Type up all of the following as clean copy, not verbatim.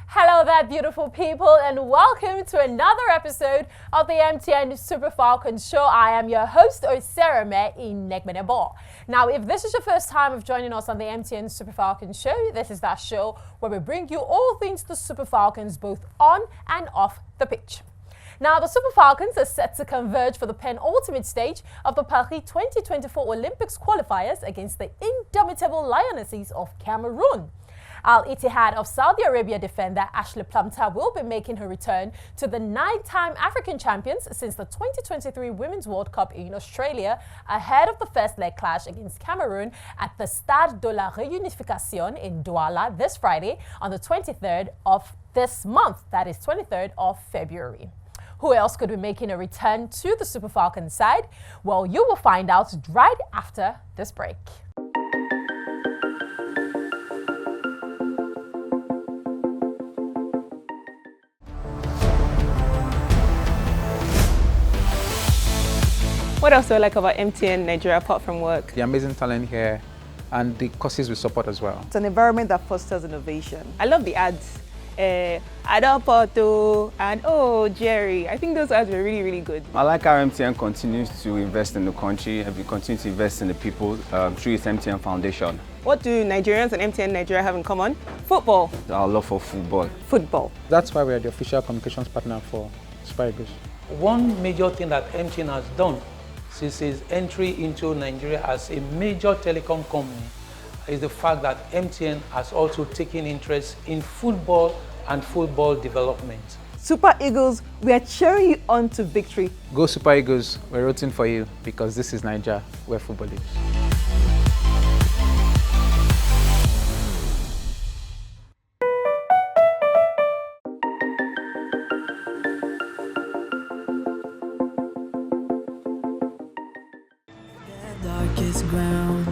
Hello there, beautiful people, and welcome to another episode of the MTN Super Falcons show. I am your host, Osereme Inegmenebo. Now, if this is your first time of joining us on the MTN Super Falcons show, this is that show where we bring you all things the Super Falcons, both on and off the pitch. Now, the Super Falcons are set to converge for the penultimate stage of the Paris 2024 Olympics qualifiers against the indomitable Lionesses of Cameroon. Al Ittihad of Saudi Arabia defender Ashley Plumter will be making her return to the 9-time African champions since the 2023 Women's World Cup in Australia ahead of the first leg clash against Cameroon at the Stade de la Réunification in Douala this Friday on the 23rd of this month, that is 23rd of February. Who else could be making a return to the Super Falcons side? Well, you will find out right after this break. What else do I like about MTN Nigeria apart from work? The amazing talent here and the courses we support as well. It's an environment that fosters innovation. I love the ads. Adapoto and oh Jerry. I think those ads were really good. I like how MTN continues to invest in the country and we continue to invest in the people through its MTN Foundation. What do Nigerians and MTN Nigeria have in common? Football. Our love for football. Football. That's why we are the official communications partner for Super Eagles. One major thing that MTN has done since its entry into Nigeria as a major telecom company is the fact that MTN has also taken interest in football and football development. Super Eagles, we are cheering you on to victory. Go Super Eagles, we're rooting for you because this is Nigeria where football lives. Darkest ground,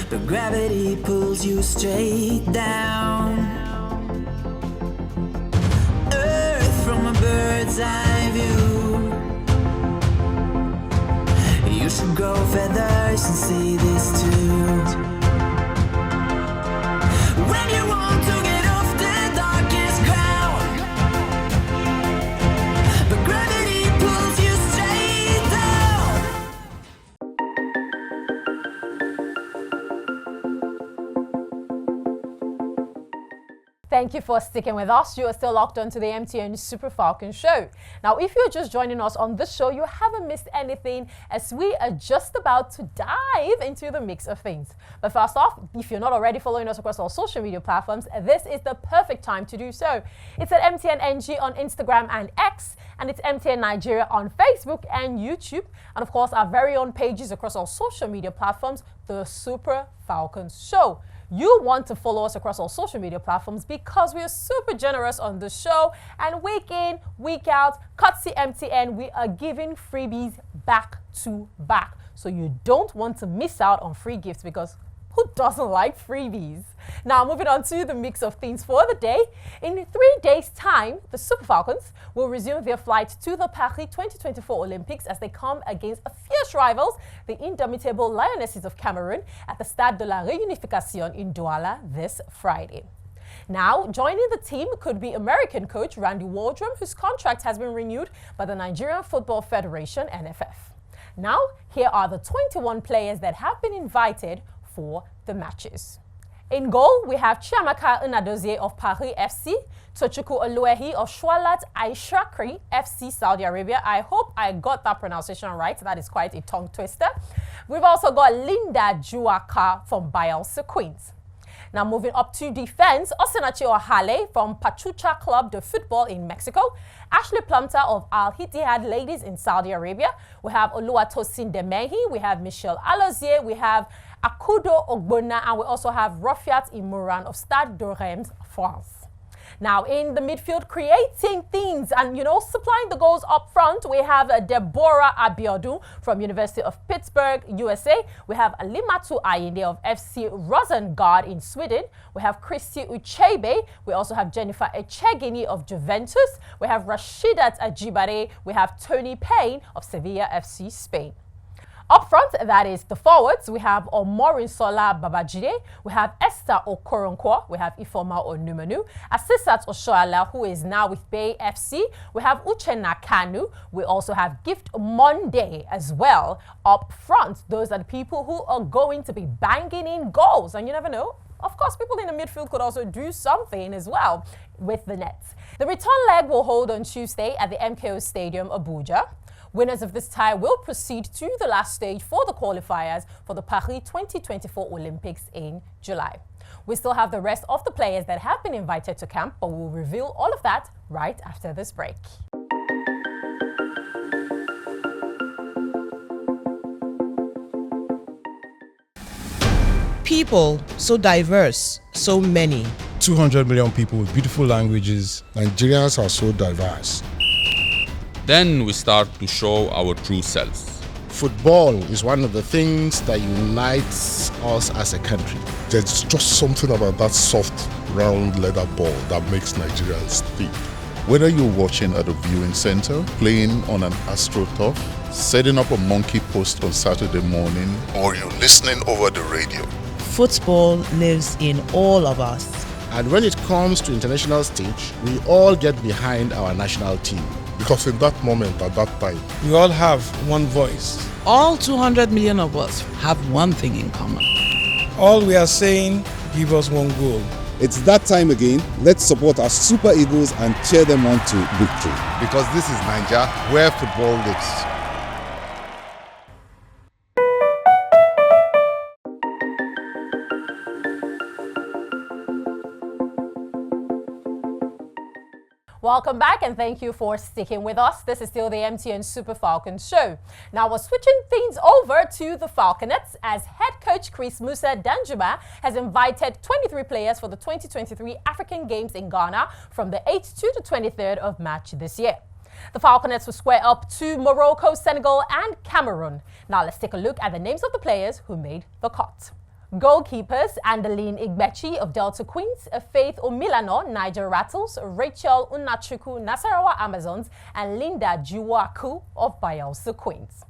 but gravity pulls you straight down. Earth from a bird's eye view. You should grow feathers and see this too. When you want to get off the darkest ground, but gravity pulls you straight down. Thank you for sticking with us. You are still locked onto the MTN Super Falcons show. Now, if you're just joining us on this show, you haven't missed anything as we are just about to dive into the mix of things. But first off, if you're not already following us across all social media platforms, this is the perfect time to do so. It's at MTN NG on Instagram and X, and it's MTN Nigeria on Facebook and YouTube. And of course, our very own pages across all social media platforms, the Super Falcons show. You want to follow us across all social media platforms because we are super generous on the show, and week in, week out, courtesy MTN, we are giving freebies back to back. So you don't want to miss out on free gifts because who doesn't like freebies? Now, moving on to the mix of things for the day. In 3 days' time, the Super Falcons will resume their flight to the Paris 2024 Olympics as they come against fierce rivals, the indomitable Lionesses of Cameroon, at the Stade de la Réunification in Douala this Friday. Now, joining the team could be American coach Randy Waldrum, whose contract has been renewed by the Nigerian Football Federation, NFF. Now, here are the 21 players that have been invited for the matches. In goal, we have Chiamaka Unadozie of Paris FC, Tochukwu Oluehi of Shwalat Aishakri FC Saudi Arabia. I hope I got that pronunciation right. That is quite a tongue twister. We've also got Linda Juaka from Bielsa Queens. Now moving up to defense, Osinachi Ohale from Pachuca Club de Football in Mexico, Ashley Plumter of Al Ittihad Ladies in Saudi Arabia. We have Oluwatosin Demehi, we have Michelle Alozie, we have Akudo Ogbonna, and we also have Rafiat Imouran of Stade de Reims, France. Now, in the midfield, creating things and, supplying the goals up front, we have Deborah Abiodun from University of Pittsburgh, USA. We have Alimatu Ayinde of FC Rosengard in Sweden. We have Christy Uchebe. We also have Jennifer Echegini of Juventus. We have Rashidat Ajibare. We have Tony Payne of Sevilla FC Spain. Up front, that is the forwards. We have Omorinsola Babajide, we have Esther Okoronkwo, we have Ifoma Onumenu, Asisat Oshoala, who is now with Bay FC. We have Uchenna Kanu. We also have Gift Monday as well. Up front, those are the people who are going to be banging in goals. And you never know, of course, people in the midfield could also do something as well with the nets. The return leg will hold on Tuesday at the MKO Stadium, Abuja. Winners of this tie will proceed to the last stage for the qualifiers for the Paris 2024 Olympics in July. We still have the rest of the players that have been invited to camp, but we'll reveal all of that right after this break. People, so diverse, so many. 200 million people with beautiful languages. Nigerians are so diverse. Then we start to show our true selves. Football is one of the things that unites us as a country. There's just something about that soft, round leather ball that makes Nigerians speak. Whether you're watching at a viewing center, playing on an AstroTurf, setting up a monkey post on Saturday morning, or you're listening over the radio, Football lives in all of us. And when it comes to international stage, we all get behind our national team. because in that moment, at that time, we all have one voice. All 200 million of us have one thing in common. All we are saying, give us one goal. It's that time again. Let's support our Super Eagles and cheer them on to victory. Because this is Nigeria, where football lives. Welcome back and thank you for sticking with us. This is still the MTN Super Falcons show. Now we're switching things over to the Falconets as head coach Chris Musa Danjuma has invited 23 players for the 2023 African Games in Ghana from the 8th to the 23rd of March this year. The Falconets will square up to Morocco, Senegal and Cameroon. Now let's take a look at the names of the players who made the cut. Goalkeepers, Andeline Igbechi of Delta Queens, Faith Omilano, Niger Rattles, Rachel Unachuku, Nasarawa Amazons, and Linda Juwaku of Bayelsa Queens.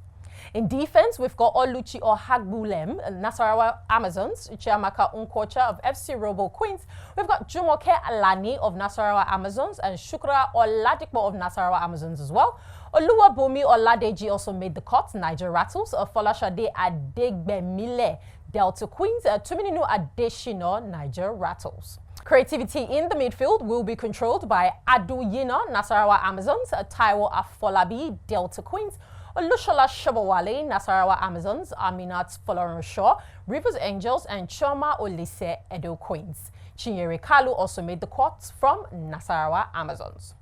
In defense, we've got Oluchi Ohagbulem, Nasarawa Amazons, Chiamaka Unkocha of FC Robo Queens. We've got Jumoke Alani of Nasarawa Amazons and Shukra Oladipo of Nasarawa Amazons as well. Oluwabomi Oladeji also made the cut, Niger Rattles, Folashade Adegbemile, Delta Queens, Tumininu Adeshino, Niger Rattles. Creativity in the midfield will be controlled by Adu Yina, Nasarawa Amazons, Taiwo Afolabi, Delta Queens, Olushola Shabawale, Nasarawa Amazons, Aminat Folorunshaw, Rivers Angels, and Choma Olise, Edo Queens. Chinyere Kalu also made the cut from Nasarawa Amazons.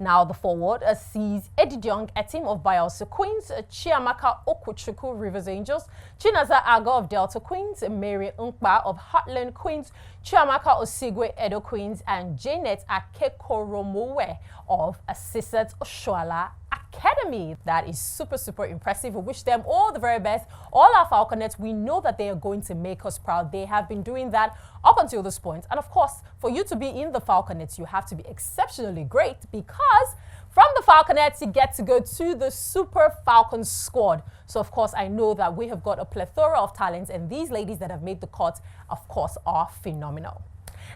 Now the forward sees Edidiong Etim of Bayelsa Queens, Chiamaka Okuchuku Rivers Angels, Chinaza Aga of Delta Queens, Mary Unkpa of Heartland Queens, Chiamaka Osigwe Edo Queens, and Janet Akekoromowe of Assistant Oshoala Academy. That is super impressive. We wish them all the very best. All our Falconets, we know that they are going to make us proud. They have been doing that up until this point. And of course, for you to be in the Falconets, you have to be exceptionally great, because from the Falconets, you get to go to the Super Falcons squad. So of course, I know that we have got a plethora of talents, and these ladies that have made the cut, of course, are phenomenal.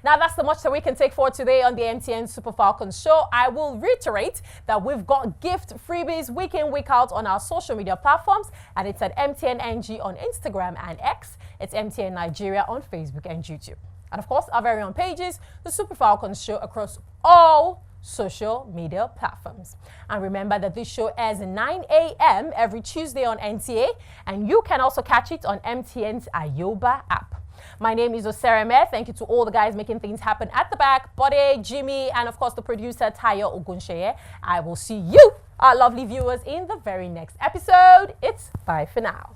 Now, that's the much that we can take for today on the MTN Super Falcons show. I will reiterate that we've got gift freebies week in, week out on our social media platforms, and it's at MTNNG on Instagram and X. It's MTN Nigeria on Facebook and YouTube. And of course, our very own pages, the Super Falcons show across all social media platforms. And remember that this show airs at 9 a.m. every Tuesday on NTA, and you can also catch it on MTN's Ayoba app. My name is Osereme. Thank you to all the guys making things happen at the back, Bode, Jimmy, and of course the producer, Tayo Ogunsheye. I will see you, our lovely viewers, in the very next episode. It's bye for now.